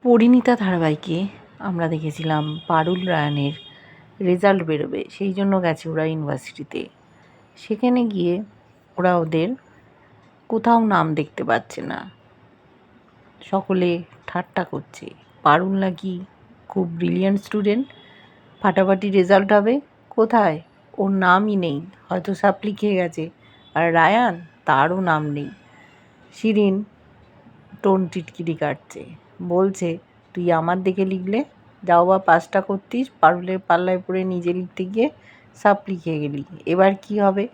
পরিণীতা ধারাবাহিকে আমরা দেখেছিলাম পারুল রায়ানের রেজাল্ট বেরোবে, সেই জন্য গেছে ওরা ইউনিভার্সিটিতে। সেখানে গিয়ে ওরা ওদের কোথাও নাম দেখতে পাচ্ছে না। সকলে ঠাট্টা করছে, পারুল নাকি খুব ব্রিলিয়ান্ট স্টুডেন্ট, ফাটাফাটি রেজাল্ট হবে। কোথায়? ওর নামই নেই, হয়তো সাপ্লি খেয়ে গেছে। আর রায়ান, তারও নাম নেই। শিরিন টোন টিটকিরি কাটছে, বলছে তুই আমার দেখে লিখলে, যাও বা পাসটা করতিস, পারুলের পাল্লায় পড়ে নিজে লিখতে গিয়ে সাপ্লি খেয়ে গেলি, এবার কি হবে?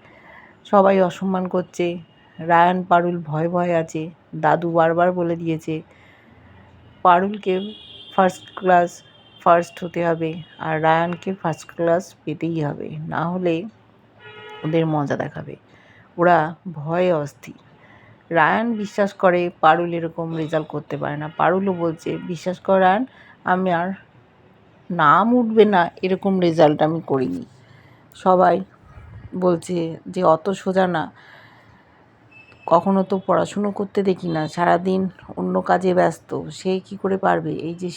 সবাই অসম্মান করছে। রায়ান পারুল ভয়ে ভয়ে আছে। দাদু বারবার বলে দিয়েছে পারুলকে ফার্স্ট হতে হবে, আর রায়ানকে ফার্স্ট ক্লাস পেতেই হবে, না হলে ওদের মজা দেখাবে। ওরা ভয়ে অস্থির। রায়ান বিশ্বাস করে পারুল এরকম রেজাল্ট করতে পারে না। পারুলও বলছে, বিশ্বাস কর রায়ান, আমি আর নাম উঠবে না এরকম রেজাল্ট আমি করিনি। সবাই বলছে যে অত সোজা না, কখনো তো পড়াশুনো করতে দেখি না, সারাদিন অন্য কাজে ব্যস্ত, সে কি করে পারবে? এই যে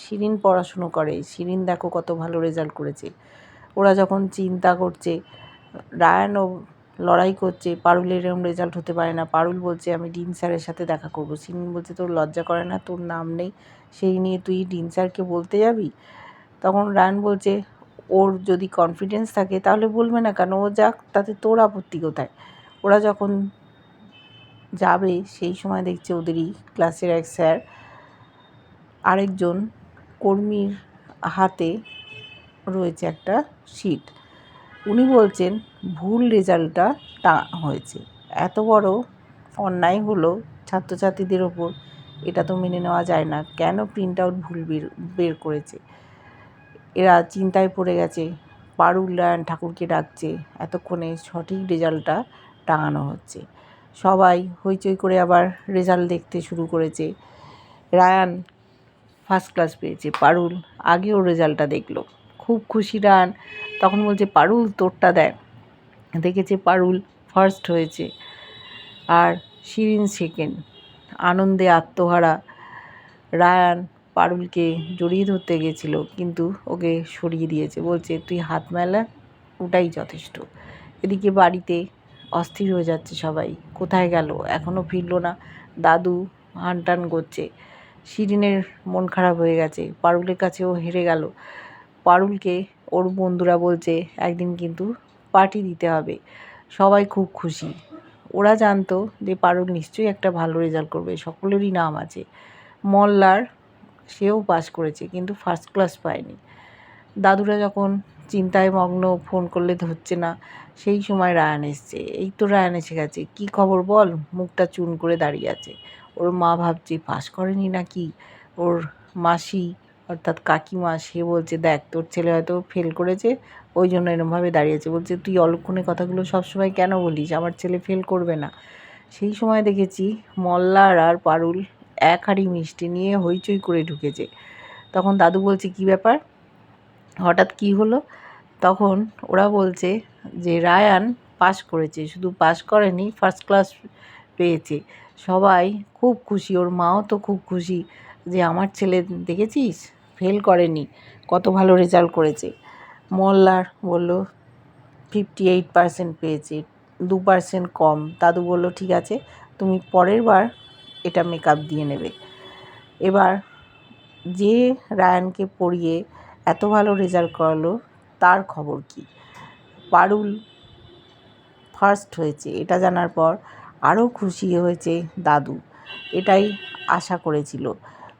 শিরিন পড়াশুনো করে, শিরিন দেখো কত ভালো রেজাল্ট করেছে। ওরা যখন চিন্তা করছে, রায়ানও লড়াই করছে, পারুলের এরকম রেজাল্ট হতে পারে না। পারুল বলছে আমি ডিন স্যারের সাথে দেখা করব। শিরিন বলছে তোর লজ্জা করে না, তোর নাম নেই, সেই নিয়ে তুই ডিন স্যারকে বলতে যাবি? তখন রায়ান বলছে ওর যদি কনফিডেন্স থাকে তাহলে বলবে না কেন, ও যাক, তাতে তোর আপত্তি কোথায়? ওরা যখন যাবে সেই সময় দেখছে ওদেরই ক্লাসের এক স্যার আরেকজন কর্মীর হাতে রয়েছে একটা শিট। উনি বলছেন ভুল রেজাল্টটা হয়েছে, এত বড় অন্যায় হলো ছাত্রছাত্রীদের ওপর, এটা তো মেনে নেওয়া যায় না, কেন প্রিন্ট আউট ভুল বের করেছে। এরা চিন্তায় পড়ে গেছে। পারুল রায়ান ঠাকুরকে ডাকছে, এতক্ষণে সঠিক রেজাল্টটা টাঙানো হচ্ছে। সবাই হইচই করে আবার রেজাল্ট দেখতে শুরু করেছে। রায়ান ফার্স্ট ক্লাস পেয়েছে, পারুল আগেও রেজাল্টটা দেখলো, খুব খুশি রায়ান। তখন বলছে পারুল তোরটা দেখ। দেখেছে পারুল ফার্স্ট হয়েছে আর শিরিন সেকেন্ড। আনন্দে আত্মহারা রায়ান পারুলকে জড়িয়ে ধরতে গেছিল, কিন্তু ওকে সরিয়ে দিয়েছে, বলছে তুই হাত মেলা, ওটাই যথেষ্ট। এদিকে বাড়িতে অস্থির হয়ে যাচ্ছে সবাই, কোথায় গেল, এখনও ফিরলো না। দাদু হানটান করছে। শিরিনের মন খারাপ হয়ে গেছে, পারুলের কাছেও হেরে গেল। পারুলকে ওর বন্ধুরা বলছে একদিন কিন্তু পার্টি দিতে হবে। সবাই খুব খুশি। ওরা জানতো যে পারুল নিশ্চয়ই একটা ভালো রেজাল্ট করবে, সকলেরই নাম আছে। মল্লার, সেও পাস করেছে কিন্তু ফার্স্ট ক্লাস পায়নি। দাদুরা যখন চিন্তায় মগ্ন, ফোন করলে ধরছে না, সেই সময় রায়ান এসছে। এই তো রায়ান এসে গেছে, কী খবর বল? মুখটা চুন করে দাঁড়িয়ে আছে। ওর মা ভাবছে পাস করেনি নাকি। ওর মাসি অর্থাৎ কাকিমা, সে বলছে দেখ তোর ছেলে হয়তো ফেল করেছে, ওই জন্য এরমভাবে দাঁড়িয়েছে। বলছে তুই অলক্ষণে কথাগুলো সবসময় কেন বলিস, আমার ছেলে ফেল করবে না। সেই সময় দেখেছি মল্লার আর পারুল এক হাঁড়ি মিষ্টি নিয়ে হইচই করে ঢুকেছে। তখন দাদু বলছে কী ব্যাপার, হঠাৎ কী হলো? তখন ওরা বলছে যে রায়ান পাস করেছে, শুধু পাস করেনি, ফার্স্ট ক্লাস পেয়েছে। সবাই খুব খুশি, ওর মাও তো খুব খুশি যে আমার ছেলে দেখেছিস ফেল করেনি, কত ভালো রেজাল্ট করেছে। মল্লার বলল 58% পেয়েছে, 2% কম। দাদু বলল ঠিক আছে, তুমি পরের বার এটা মেকআপ দিয়ে নেবে। এবার যে রায়ানকে পড়িয়ে এত ভালো রেজাল্ট করালো তার খবর কি? পারুল ফার্স্ট হয়েছে এটা জানার পর আরও খুশি হয়েছে দাদু, এটাই আশা করেছিল।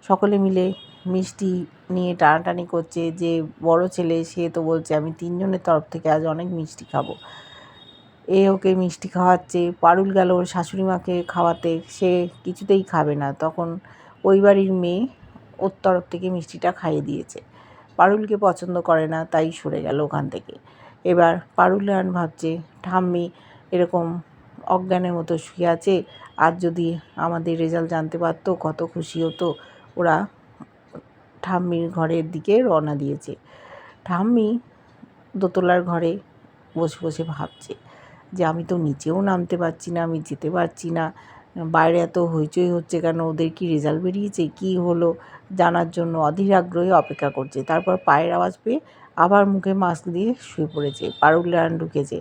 সকলে মিলে মিষ্টি নিয়ে টানাটানি করছে। যে বড় ছেলে সে তো বলছে আমি 3 জনের তরফ থেকে আজ অনেক মিষ্টি খাবো। ওকে মিষ্টি খাওয়াচ্ছে। পারুল গেল ওর শাশুড়ি মাকে খাওয়াতে, সে কিছুতেই খাবে না। তখন ওই বাড়ির মেয়ে ওর তরফ থেকে মিষ্টিটা খাইয়ে দিয়েছে। পারুলকে পছন্দ করে না, তাই সরে গেল ওখান থেকে। এবার পারুল রায়ান ভাবছে ঠাম্মি এরকম অজ্ঞানের মতো শুয়ে আছে, আর যদি আমাদের রেজাল্ট জানতে পারতো কত খুশি হতো। ওরা ঠাম্মির ঘরের দিকে রওনা দিয়েছে। ঠাম্মি দোতলার ঘরে বসে বসে ভাবছে যে আমি তো নিচেও নামতে পারছি না, আমি যেতে পারছি না, বাইরে এত হইচই হচ্ছে কেন, ওদের কি রেজাল্ট বেরিয়েছে, কি হলো জানার জন্য অধীর আগ্রহে অপেক্ষা করছে। তারপর পায়ের আওয়াজ পেয়ে আবার মুখে মাস্ক দিয়ে শুয়ে পড়েছে। পারুল রায়ান ঢুকেছে।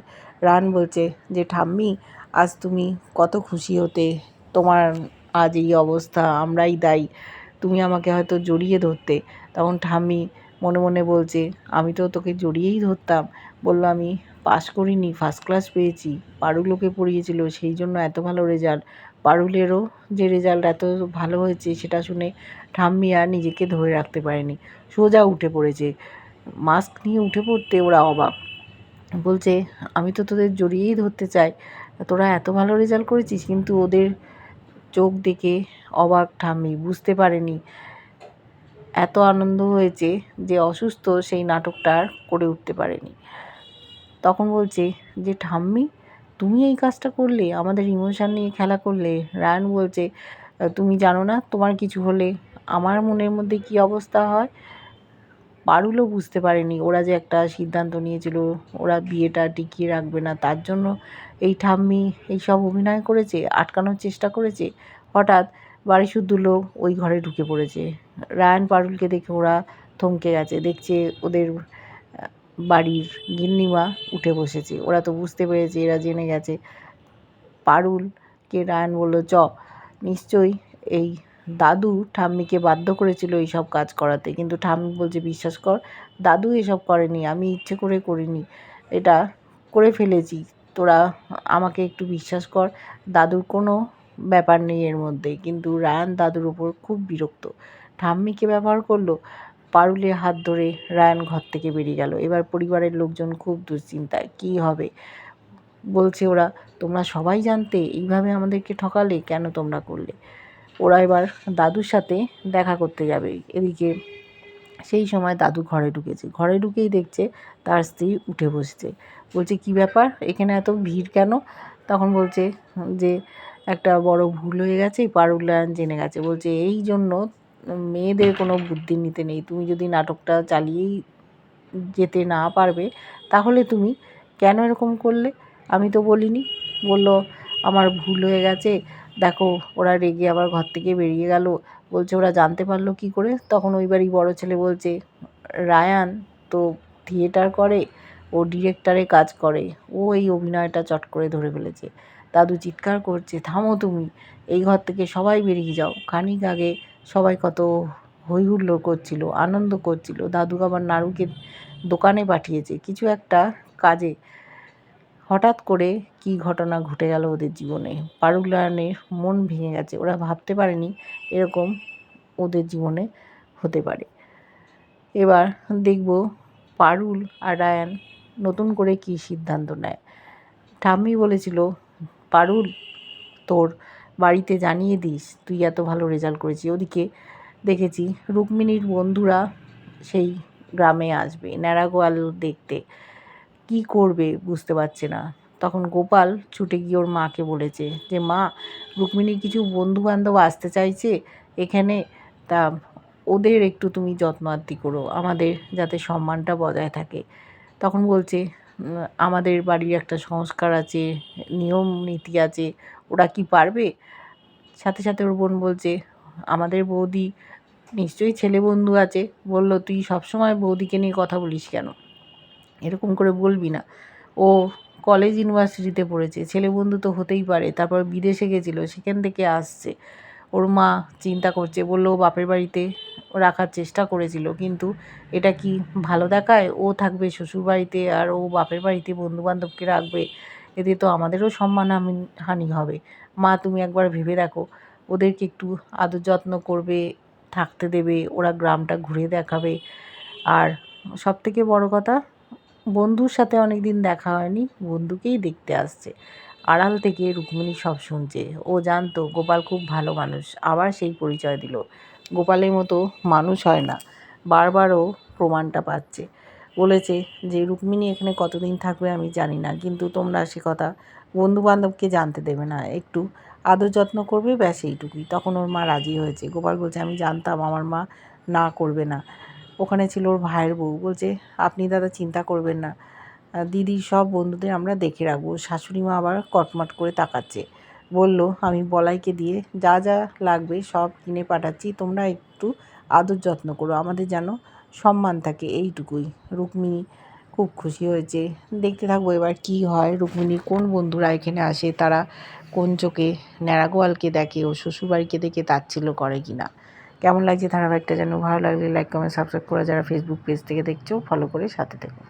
রায়ান বলছে যে, ঠাম্মি আজ তুমি কত খুশি হতে, তোমার আজ এই অবস্থা আমরাই দায়ী, তুমি আমাকে হয়তো জড়িয়ে ধরতে। তখন ঠাম্মি মনে মনে বলছে, আমি তো তোকে জড়িয়েই ধরতাম। বললো, আমি পাশ করিনি, ফার্স্ট ক্লাস পেয়েছি, পারুল ওকে পড়িয়েছিল, সেই জন্য এত ভালো রেজাল্ট। পারুলেরও যে রেজাল্ট এত ভালো হয়েছে সেটা শুনে ঠাম্মি আর নিজেকে ধরে রাখতে পারেনি, সোজা উঠে পড়েছে। মাস্ক নিয়ে উঠে পড়তে ওরা অবাক। বলছে, আমি তো তোদের জড়িয়েই ধরতে চাই, তোরা এত ভালো রেজাল্ট করেছিস। কিন্তু ওদের চোখ দেখে অবাক ঠাম্মি, বুঝতে পারেনি এত আনন্দ হয়েছে যে অসুস্থ সেই নাটকটা আর করে উঠতে পারেনি। তখন বলছে যে, ঠাম্মি তুমি এই কাজটা করলে, আমাদের ইমোশন নিয়ে খেলা করলে। রায়ান বলছে, তুমি জানো না তোমার কিছু হলে আমার মনের মধ্যে কী অবস্থা হয়। পারুলও বুঝতে পারেনি ওরা যে একটা সিদ্ধান্ত নিয়েছিল, ওরা বিয়েটা টিকিয়ে রাখবে না, তার জন্য এই ঠাম্মি এইসব অভিনয় করেছে, আটকানোর চেষ্টা করেছে। হঠাৎ বাড়িসুদ্ধ লোক ওই ঘরে ঢুকে পড়েছে। রায়ান পারুলকে দেখে ওরা থমকে গেছে। দেখছে ওদের বাড়ির গিন্নিমা উঠে বসেছে। ওরা তো বুঝতে পেরেছে, এরা জেনে গেছে। পারুলকে রায়ান বলল, নিশ্চয়ই এই দাদু ঠাম্মিকে বাধ্য করেছিল এইসব কাজ করাতে। কিন্তু ঠাম্মি বলছে, বিশ্বাস কর, দাদু এসব করেনি, আমি ইচ্ছে করে করিনি, এটা করে ফেলেছি, তোরা আমাকে একটু বিশ্বাস কর, দাদুর কোনো ব্যাপার নেই এর মধ্যে। কিন্তু রায়ান দাদুর ওপর খুব বিরক্ত, ঠাম্মিকে ব্যবহার করলো। পারুলের হাত ধরে রায়ান ঘর থেকে বেরিয়ে গেল। এবার পরিবারের লোকজন খুব দুশ্চিন্তায়, কী হবে। বলছে ওরা, তোমরা সবাই জানতে, এইভাবে আমাদেরকে ঠকালে, কেন তোমরা করলে। ওরা এবার দাদুর সাথে দেখা করতে যাবে। এদিকে সেই সময় দাদু ঘরে ঢুকেছে। ঘরে ঢুকেই দেখছে তার স্ত্রী উঠে বসছে। বলছে, কি ব্যাপার, এখানে এত ভিড় কেন? তখন বলছে যে, একটা বড় ভুল হয়ে গেছে, পারুল রায়ান জেনে গেছে। বলছে, এই জন্য মেয়েদের কোনো বুদ্ধি নিতে নেই, তুমি যদি নাটকটা চালিয়েই যেতে না পারবে তাহলে তুমি কেন এরকম করলে? আমি তো বলিনি। বলল, আমার ভুল হয়ে গেছে, দেখো ওরা রেগে আবার ঘর থেকে বেরিয়ে গেল। বলছে, ওরা জানতে পারলো কি করে? তখন ওই বাড়ি বড় ছেলে বলছে, রায়ান তো থিয়েটার করে, ও ডিরেক্টরে কাজ করে, ও এই অভিনয়টা চট করে ধরে ফেলেছে। দাদু চিৎকার করছে, থামো তুমি, এই ঘর থেকে সবাই বেরিয়ে যাও। খানিক আগে সবাই কত হই হুল্লোড় করছিল, আনন্দ করছিল, দাদু আবার নাড়ুকে দোকানে পাঠিয়েছে কিছু একটা কাজে। হঠাৎ করে কি ঘটনা ঘটে গেল ওদের জীবনে। পারুল রায়ানের মন ভেঙে গেছে। ওরা ভাবতে পারেনি এরকম ওদের জীবনে হতে পারে। এবার দেখব পারুল আর রায়ান নতুন করে কি সিদ্ধান্ত নেয়। ঠাম্মি বলেছিল, পারুল তোর বাড়িতে জানিয়ে দিস তুই এত ভালো রেজাল্ট করেছিস। ওদিকে দেখেছি রুক্মিণীর বন্ধুরা সেই গ্রামে আসবে ন্যাড়া গোয়াল দেখতে, কি করবে বুঝতে পারছে না। তখন গোপাল ছুটে গিয়ে ওর মাকে বলেছে যে, মা, রুক্মিণীর কিছু বন্ধুবান্ধব আসতে চাইছে এখানে, তা ওদের একটু তুমি যত্ন আত্তি করো, আমাদের যাতে সম্মানটা বজায় থাকে। তখন বলছে, আমাদের বাড়ির একটা সংস্কার আছে, নিয়ম নীতি আছে, ওরা কি পারবে? সাথে সাথে ওর বোন বলছে, আমাদের বৌদি নিশ্চয়ই ছেলে বন্ধু আছে। বলল, তুই সবসময় বৌদিকে নিয়ে কথা বলিস কেন? এরকম করে বলবি না, ও কলেজ ইউনিভার্সিটিতে পড়েছে, ছেলে বন্ধু তো হতেই পারে, তারপর বিদেশে গেছিলো, সেখান থেকে আসছে। ওর মা চিন্তা করছে। বলল, ও বাপের বাড়িতে রাখার চেষ্টা করেছিল, কিন্তু এটা কি ভালো দেখায়? ও থাকবে শ্বশুরবাড়িতে আর ও বাপের বাড়িতে বন্ধুবান্ধবকে রাখবে, এতে তো আমাদেরও সম্মান হানি হবে। মা, তুমি একবার ভেবে দেখো, ওদেরকে একটু আদর যত্ন করবে, থাকতে দেবে, ওরা গ্রামটা ঘুরে দেখাবে। আর সবথেকে বড় কথা, বন্ধুর সাথে অনেক দিন দেখা হয়নি, বন্ধুকেই দেখতে আসছে। আড়াল থেকে রুক্মিণী সব শুনছে। ও জানতো গোপাল খুব ভালো মানুষ, আবার সেই পরিচয় দিল। গোপালের মতো মানুষ হয় না, বারবারও প্রমাণটা পাচ্ছে। বলেছে যে, রুক্মিণী এখানে কতদিন থাকবে আমি জানি না, কিন্তু তোমরা সে কথা বন্ধুবান্ধবকে জানতে দেবে না, একটু আদর যত্ন করবে, ব্যাস এইটুকুই। তখন ওর মা রাজি হয়েছে। গোপাল বলছে, আমি জানতাম আমার মা না করবে না। ওখানে ছিল ওর ভাইয়ের বউ। বলছে, আপনি দাদা চিন্তা করবেন না, দিদির সব বন্ধুদের আমরা দেখে রাখবো। শাশুড়ি মা আবার কটমট করে তাকাচ্ছে। বলল, আমি বলাইকে দিয়ে যা যা লাগবে সব কিনে পাঠাচ্ছি, তোমরা একটু আদর যত্ন করো, আমাদের যেন সম্মান থাকে, এইটুকুই। রুক্মিণী খুব খুশি হয়েছে। দেখতে থাকবো এবার কি হয়, রুক্মিণীর কোন বন্ধুরা এখানে আসে, তারা কোন চোখে ন্যাড়াগোয়ালকে দেখে ও শ্বশুরবাড়িকে দেখে তাচ্ছিল্য করে কিনা। কেমন লাগছে ধারাবাহিকটা যেন ভালো লাগলে লাইক কমেন্ট সাবস্ক্রাইব করে, যারা ফেসবুক পেজ থেকে দেখছো ফলো করে সাথে থেকো।